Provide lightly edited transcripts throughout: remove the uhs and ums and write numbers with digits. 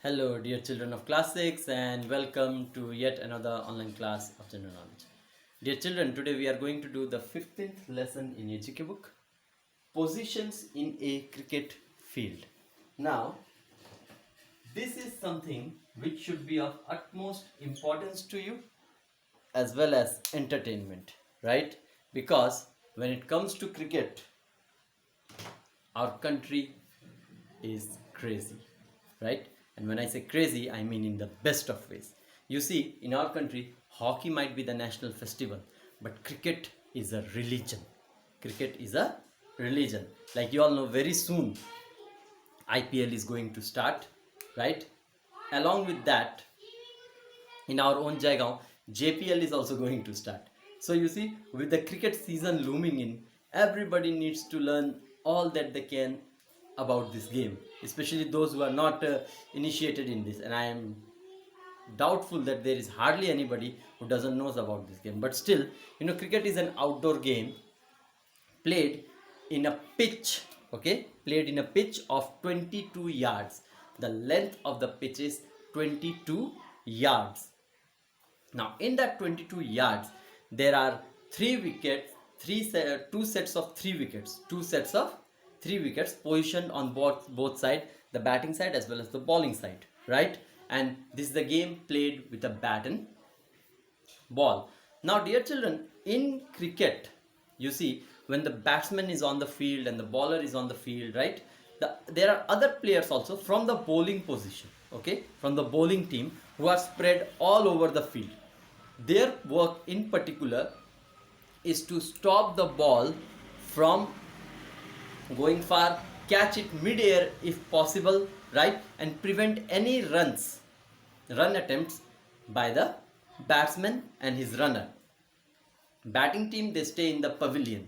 Hello, dear children of class 6, and welcome to yet another online class of general knowledge. Dear children, today we are going to do the 15th lesson in your GK book, Positions in a Cricket Field. Now, this is something which should be of utmost importance to you as well as entertainment, right? Because when it comes to cricket, our country is crazy, right? And when I say crazy, I mean in the best of ways. You see, in our country, hockey might be the national festival, but cricket is a religion. Cricket is a religion. Like you all know, very soon IPL is going to start, right? Along with that, in our own Jaigaon, JPL is also going to start. So you see, with the cricket season looming in, everybody needs to learn all that they can about this game, especially those who are not initiated in this. And I am doubtful that there is hardly anybody who doesn't knows about this game. But still, cricket is an outdoor game played in a pitch, okay, played in a pitch of 22 yards. The length of the pitch is 22 yards. Now, in that 22 yards, there are three wickets, two sets of three wickets, positioned on both sides, the batting side as well as the bowling side, right? And this is the game played with a bat and ball. Now, dear children, in cricket, you see, when the batsman is on the field and the bowler is on the field, right? There are other players also from the bowling position, okay, from the bowling team, who are spread all over the field. Their work in particular is to stop the ball from going far, catch it mid-air if possible, right, and prevent any run attempts by the batsman and his runner. Batting team, they stay in the pavilion,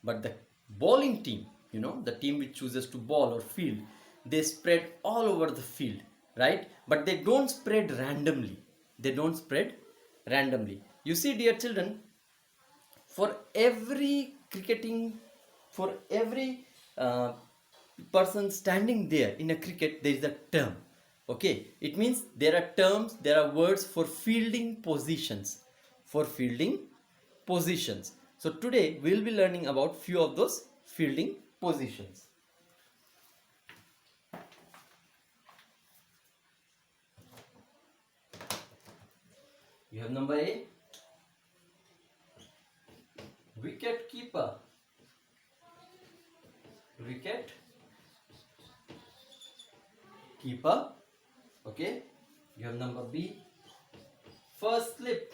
but the bowling team, the team which chooses to bowl or field, they spread all over the field, right? But they don't spread randomly. You see, dear children, for every person standing there in a cricket, there is a term. Okay, it means there are terms, there are words for fielding positions. So today we will be learning about few of those fielding positions. You have number A, wicket keeper. Wicket keeper. Okay. You have number B, first slip.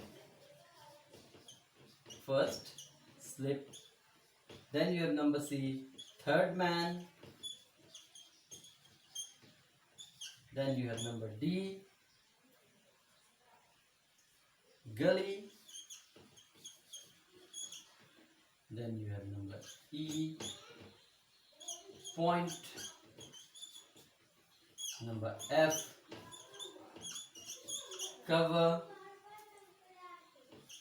Then you have number C, third man. Then you have number D, gully. Then you have number E, point. Number F, cover.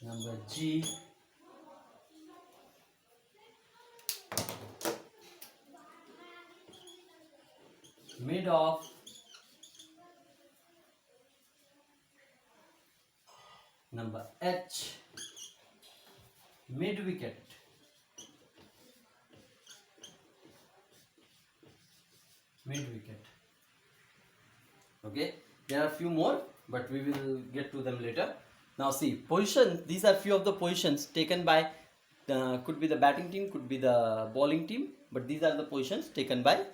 Number G, mid off. Number H, mid wicket. Okay, there are a few more, but we will get to them later. Now see, position, these are few of the positions taken by could be the batting team, could be the bowling team, but these are the positions taken by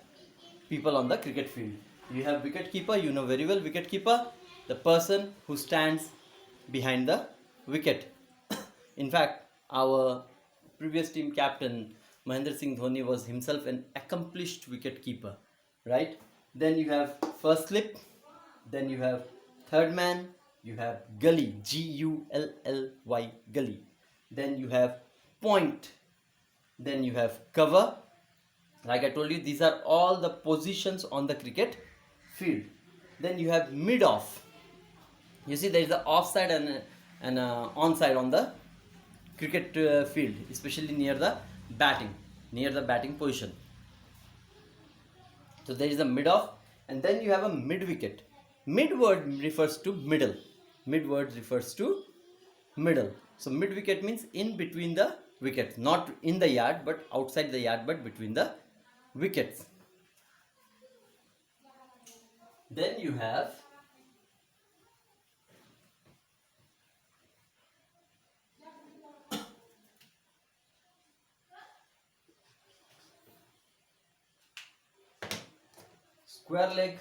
people on the cricket field. You have wicket keeper, you know very well wicket keeper, the person who stands behind the wicket. In fact, our previous team captain Mahendra Singh Dhoni was himself an accomplished wicket keeper, right? Then you have first slip, then you have third man, you have gully, Gully, gully. Then you have point, then you have cover. Like I told you, these are all the positions on the cricket field. Then you have mid off. You see, there is the offside and onside on the cricket field, especially near the batting position. So there is a mid off, and then you have a mid wicket. Mid word refers to middle. Mid word refers to middle. So mid wicket means in between the wickets, not in the yard but outside the yard, but between the wickets. Then you have square leg,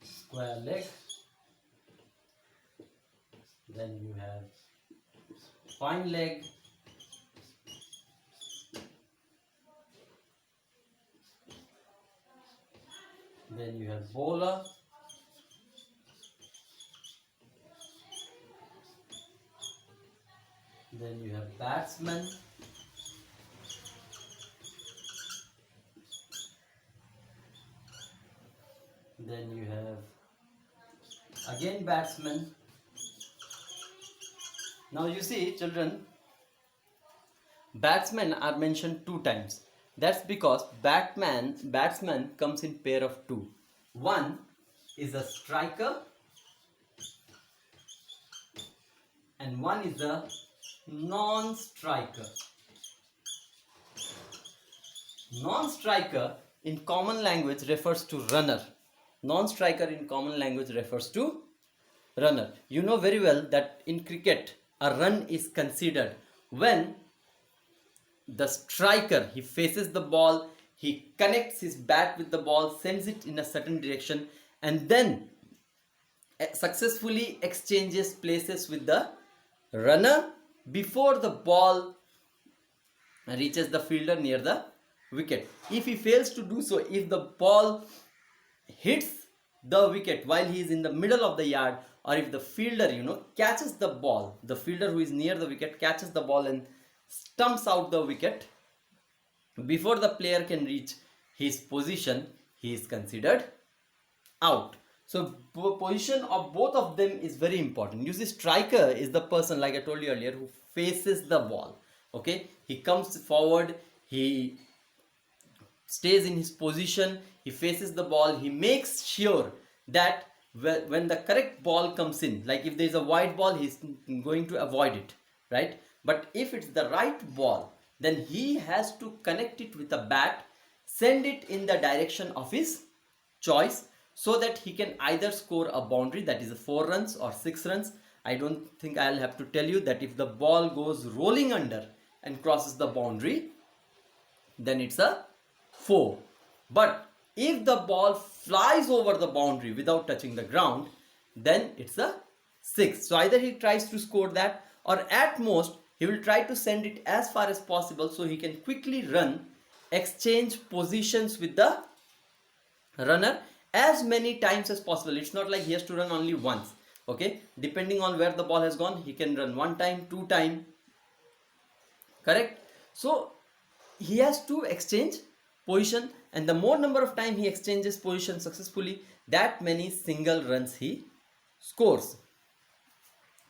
square leg. Then you have fine leg, then you have bowler, then you have batsman, then you have again batsman. Now you see children, batsmen are mentioned 2 times. That's because batsman comes in pair of 2. One is a striker and one is a non-striker. Non-striker in common language refers to runner. Non-striker in common language refers to runner. You know very well that in cricket a run is considered when the striker, he faces the ball, he connects his bat with the ball, sends it in a certain direction, and then successfully exchanges places with the runner before the ball reaches the fielder near the wicket. If he fails to do so, if the ball hits the wicket while he is in the middle of the yard, or if the fielder catches the ball, the fielder who is near the wicket catches the ball and stumps out the wicket before the player can reach his position, he is considered out. So position of both of them is very important. You see, striker is the person, like I told you earlier, who faces the ball. Okay, he comes forward, he stays in his position, he faces the ball, he makes sure that when the correct ball comes in, like if there is a wide ball, he's going to avoid it, right? But if it's the right ball, then he has to connect it with a bat, send it in the direction of his choice, so that he can either score a boundary, that is 4 runs or 6 runs. I don't think I'll have to tell you that if the ball goes rolling under and crosses the boundary, then it's a 4. But if the ball flies over the boundary without touching the ground, then it's a 6. So either he tries to score that, or at most he will try to send it as far as possible so he can quickly run, exchange positions with the runner as many times as possible. It's not like he has to run only once. Okay, depending on where the ball has gone, he can run 1 time, 2 time, correct? So he has to exchange position, and the more number of time he exchanges position successfully, that many single runs he scores.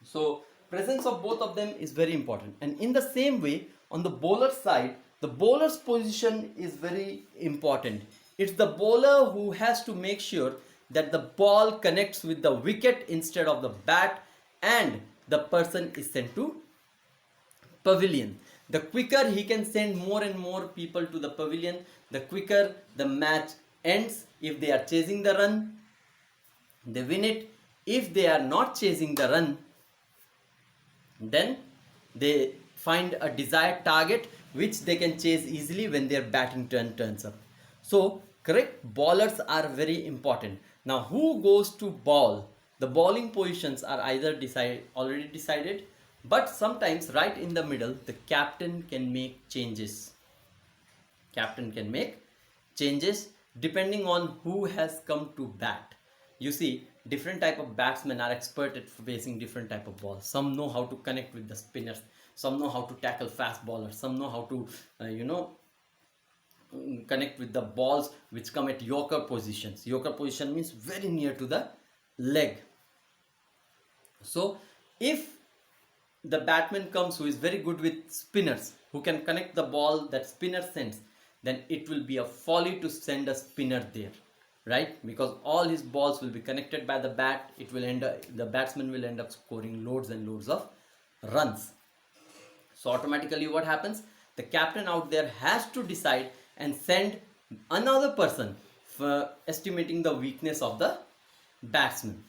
So presence of both of them is very important. And in the same way, on the bowler side, the bowler's position is very important. It's the bowler who has to make sure that the ball connects with the wicket instead of the bat, and the person is sent to pavilion. The quicker he can send more and more people to the pavilion, the quicker the match ends. If they are chasing the run, they win it. If they are not chasing the run, then they find a desired target which they can chase easily when their batting turn turns up. So correct bowlers are very important. Now who goes to bowl? The bowling positions are either already decided, but sometimes right in the middle the captain can make changes. Captain can make changes depending on who has come to bat. You see, different type of batsmen are expert at facing different type of balls. Some know how to connect with the spinners, some know how to tackle fast bowlers, some know how to connect with the balls which come at yorker positions. Yorker position means very near to the leg. So if the batsman comes who is very good with spinners, who can connect the ball that spinner sends, then it will be a folly to send a spinner there. right? Because all his balls will be connected by the bat. It will end up, the batsman will end up scoring loads and loads of runs. So automatically what happens? The captain out there has to decide and send another person for estimating the weakness of the batsman.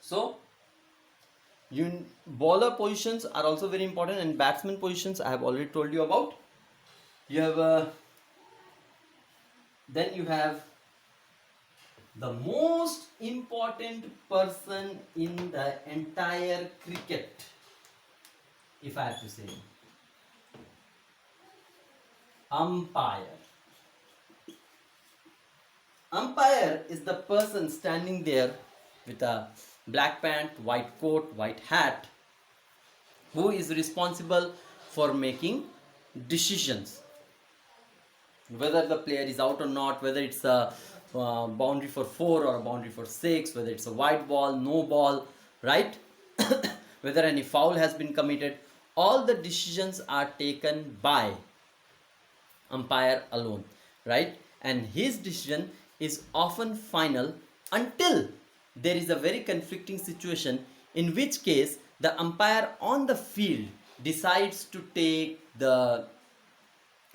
So bowler positions are also very important, and batsman positions I have already told you about. You have then you have the most important person in the entire cricket, if I have to say, umpire. Umpire is the person standing there with a black pant, white coat, white hat, who is responsible for making decisions. Whether the player is out or not, whether it's a boundary for 4 or a boundary for 6, whether it's a white ball, no ball, right? Whether any foul has been committed, all the decisions are taken by umpire alone, right? And his decision is often final until there is a very conflicting situation, in which case the umpire on the field decides to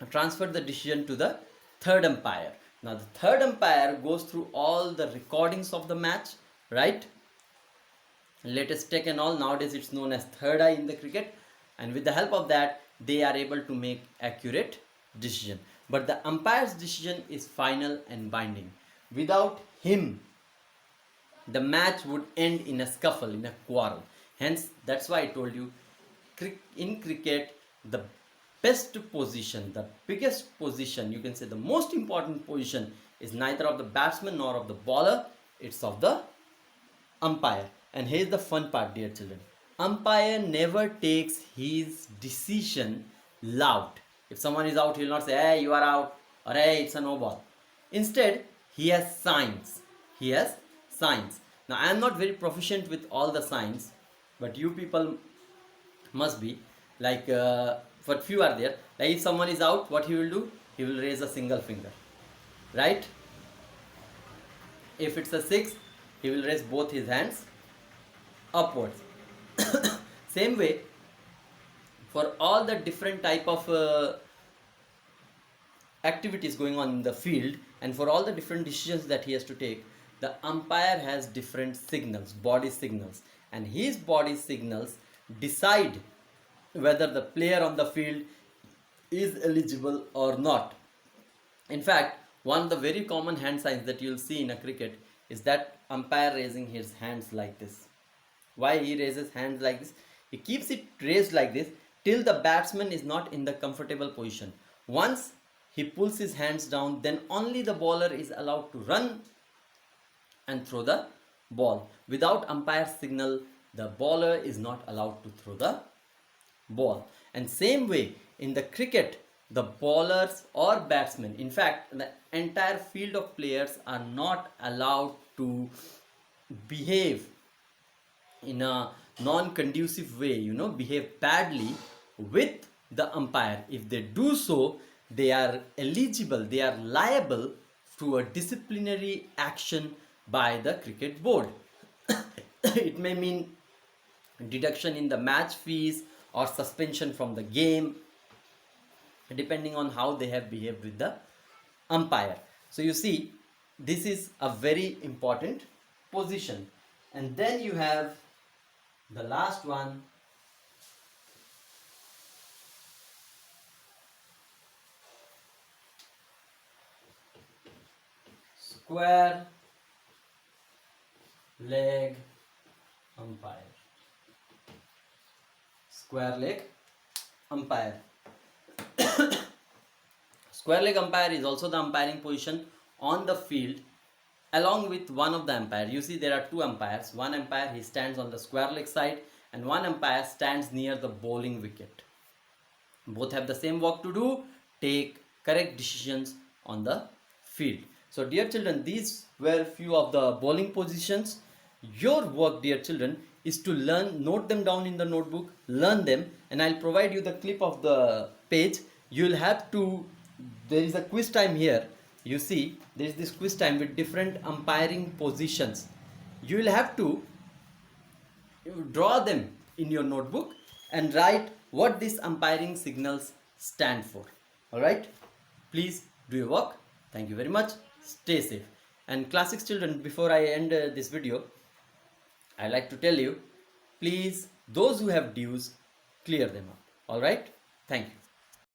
transfer the decision to the third umpire. Now the third umpire goes through all the recordings of the match, right? Latest tech and all, nowadays it's known as third eye in the cricket, and with the help of that they are able to make accurate decision. But the umpire's decision is final and binding. Without him, the match would end in a scuffle, in a quarrel. Hence, that's why I told you, in cricket, the best position, the biggest position, you can say the most important position, is neither of the batsman nor of the bowler, it's of the umpire. And here's the fun part, dear children. Umpire never takes his decision loud. If someone is out, he will not say, hey, you are out, or hey, it's a no ball. Instead, he has signs. He has signs. Now, I am not very proficient with all the signs, but you people must be. Like, but few are there. Like, if someone is out, what he will do? He will raise a single finger, right? If it's a 6, he will raise both his hands upwards. Same way, for all the different type of activities going on in the field, and for all the different decisions that he has to take, the umpire has different signals, body signals, and his body signals decide whether the player on the field is eligible or not. In fact, one of the very common hand signs that you'll see in a cricket is that umpire raising his hands like this. Why he raises hands like this? He keeps it raised like this till the batsman is not in the comfortable position. Once he pulls his hands down, then only the bowler is allowed to run and throw the ball. Without umpire signal, the bowler is not allowed to throw the ball. And same way in the cricket, the bowlers or batsmen, in fact the entire field of players, are not allowed to behave in a non-conducive way, behave badly with the umpire. If they do so, they are eligible, they are liable to a disciplinary action by the cricket board. It may mean deduction in the match fees or suspension from the game, depending on how they have behaved with the umpire. So you see, this is a very important position. And then you have the last one, square leg umpire. Square leg umpire. Square leg umpire is also the umpiring position on the field along with one of the umpire. You see, there are two umpires. One umpire, he stands on the square leg side, and one umpire stands near the bowling wicket. Both have the same work to do, take correct decisions on the field. So dear children, these were few of the bowling positions. Your work, dear children, is to learn, note them down in the notebook, learn them, and I'll provide you the clip of the page. You'll have to, there is a quiz time here. you see there is this quiz time with different umpiring positions. You will have to draw them in your notebook and write what these umpiring signals stand for. Alright, please do your work. Thank you very much. Stay safe. And class 6 children, before I end this video, I like to tell you, please, those who have dues, clear them up. Alright, thank you.